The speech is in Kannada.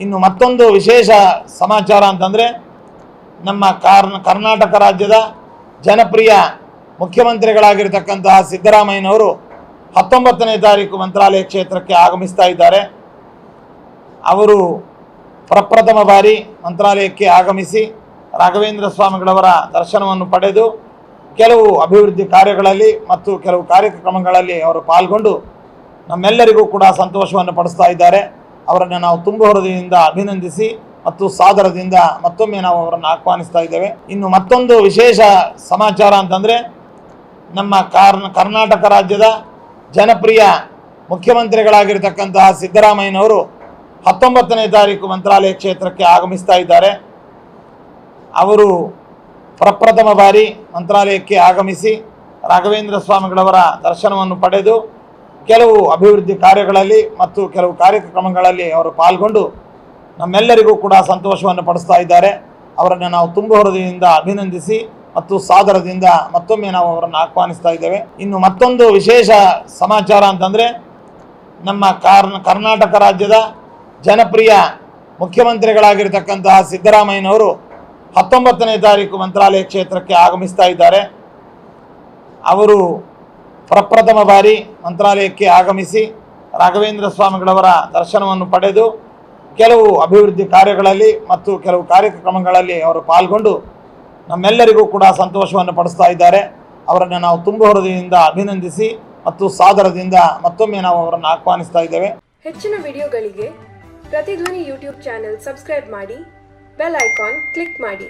ಇನ್ನು ಮತ್ತೊಂದು ವಿಶೇಷ ಸಮಾಚಾರ ಅಂತಂದರೆ ನಮ್ಮ ಕರ್ನಾಟಕ ರಾಜ್ಯದ ಜನಪ್ರಿಯ ಮುಖ್ಯಮಂತ್ರಿಗಳಾಗಿರ್ತಕ್ಕಂತಹ ಸಿದ್ದರಾಮಯ್ಯನವರು 19ನೇ ತಾರೀಕು ಮಂತ್ರಾಲಯ ಕ್ಷೇತ್ರಕ್ಕೆ ಆಗಮಿಸ್ತಾ ಇದ್ದಾರೆ. ಅವರು ಪ್ರಪ್ರಥಮ ಬಾರಿ ಮಂತ್ರಾಲಯಕ್ಕೆ ಆಗಮಿಸಿ ರಾಘವೇಂದ್ರ ಸ್ವಾಮಿಗಳವರ ದರ್ಶನವನ್ನು ಪಡೆದು ಕೆಲವು ಅಭಿವೃದ್ಧಿ ಕಾರ್ಯಗಳಲ್ಲಿ ಮತ್ತು ಕೆಲವು ಕಾರ್ಯಕ್ರಮಗಳಲ್ಲಿ ಅವರು ಪಾಲ್ಗೊಂಡು ನಮ್ಮೆಲ್ಲರಿಗೂ ಕೂಡ ಸಂತೋಷವನ್ನು ಪಡಿಸ್ತಾ ಇದ್ದಾರೆ. ಅವರನ್ನು ನಾವು ತುಂಬ ಹೃದಯದಿಂದ ಅಭಿನಂದಿಸಿ ಮತ್ತು ಸಾದರದಿಂದ ಮತ್ತೊಮ್ಮೆ ನಾವು ಅವರನ್ನು ಆಹ್ವಾನಿಸ್ತಾ ಇದ್ದೇವೆ. ಇನ್ನು ಮತ್ತೊಂದು ವಿಶೇಷ ಸಮಾಚಾರ ಅಂತಂದರೆ ನಮ್ಮ ಕರ್ನಾಟಕ ರಾಜ್ಯದ ಜನಪ್ರಿಯ ಮುಖ್ಯಮಂತ್ರಿಗಳಾಗಿರ್ತಕ್ಕಂತಹ ಸಿದ್ದರಾಮಯ್ಯನವರು 19ನೇ ತಾರೀಕು ಮಂತ್ರಾಲಯ ಕ್ಷೇತ್ರಕ್ಕೆ ಆಗಮಿಸ್ತಾ ಇದ್ದಾರೆ. ಅವರು ಪ್ರಪ್ರಥಮ ಬಾರಿ ಮಂತ್ರಾಲಯಕ್ಕೆ ಆಗಮಿಸಿ ರಾಘವೇಂದ್ರ ಸ್ವಾಮಿಗಳವರ ದರ್ಶನವನ್ನು ಪಡೆದು ಕೆಲವು ಅಭಿವೃದ್ಧಿ ಕಾರ್ಯಗಳಲ್ಲಿ ಮತ್ತು ಕೆಲವು ಕಾರ್ಯಕ್ರಮಗಳಲ್ಲಿ ಅವರು ಪಾಲ್ಗೊಂಡು ನಮ್ಮೆಲ್ಲರಿಗೂ ಕೂಡ ಸಂತೋಷವನ್ನು ಪಡಿಸ್ತಾ ಇದ್ದಾರೆ. ಅವರನ್ನು ನಾವು ತುಂಬ ಹೃದಯದಿಂದ ಅಭಿನಂದಿಸಿ ಮತ್ತು ಸಾದರದಿಂದ ಮತ್ತೊಮ್ಮೆ ನಾವು ಅವರನ್ನು ಆಹ್ವಾನಿಸ್ತಾ ಇದ್ದೇವೆ. ಇನ್ನು ಮತ್ತೊಂದು ವಿಶೇಷ ಸಮಾಚಾರ ಅಂತಂದರೆ ನಮ್ಮ ಕರ್ನಾಟಕ ರಾಜ್ಯದ ಜನಪ್ರಿಯ ಮುಖ್ಯಮಂತ್ರಿಗಳಾಗಿರ್ತಕ್ಕಂತಹ ಸಿದ್ದರಾಮಯ್ಯನವರು 19ನೇ ತಾರೀಕು ಮಂತ್ರಾಲಯ ಕ್ಷೇತ್ರಕ್ಕೆ ಆಗಮಿಸ್ತಾ ಇದ್ದಾರೆ. ಅವರು ಪ್ರಪ್ರಥಮ ಬಾರಿ ಮಂತ್ರಾಲಯಕ್ಕೆ ಆಗಮಿಸಿ ರಾಘವೇಂದ್ರ ಸ್ವಾಮಿಗಳವರ ದರ್ಶನವನ್ನು ಪಡೆದು ಕೆಲವು ಅಭಿವೃದ್ಧಿ ಕಾರ್ಯಗಳಲ್ಲಿ ಮತ್ತು ಕೆಲವು ಕಾರ್ಯಕ್ರಮಗಳಲ್ಲಿ ಅವರು ಪಾಲ್ಗೊಂಡು ನಮ್ಮೆಲ್ಲರಿಗೂ ಕೂಡ ಸಂತೋಷವನ್ನು ಪಡಿಸ್ತಾ ಇದ್ದಾರೆ. ಅವರನ್ನು ನಾವು ತುಂಬ ಹೃದಯದಿಂದ ಅಭಿನಂದಿಸಿ ಮತ್ತು ಸಾದರದಿಂದ ಮತ್ತೊಮ್ಮೆ ನಾವು ಅವರನ್ನು ಆಹ್ವಾನಿಸ್ತಾ ಇದ್ದೇವೆ. ಹೆಚ್ಚಿನ ವಿಡಿಯೋಗಳಿಗೆ ಪ್ರತಿಧ್ವನಿ ಯೂಟ್ಯೂಬ್ ಚಾನೆಲ್ ಸಬ್ಸ್ಕ್ರೈಬ್ ಮಾಡಿ, ಬೆಲ್ ಐಕಾನ್ ಕ್ಲಿಕ್ ಮಾಡಿ.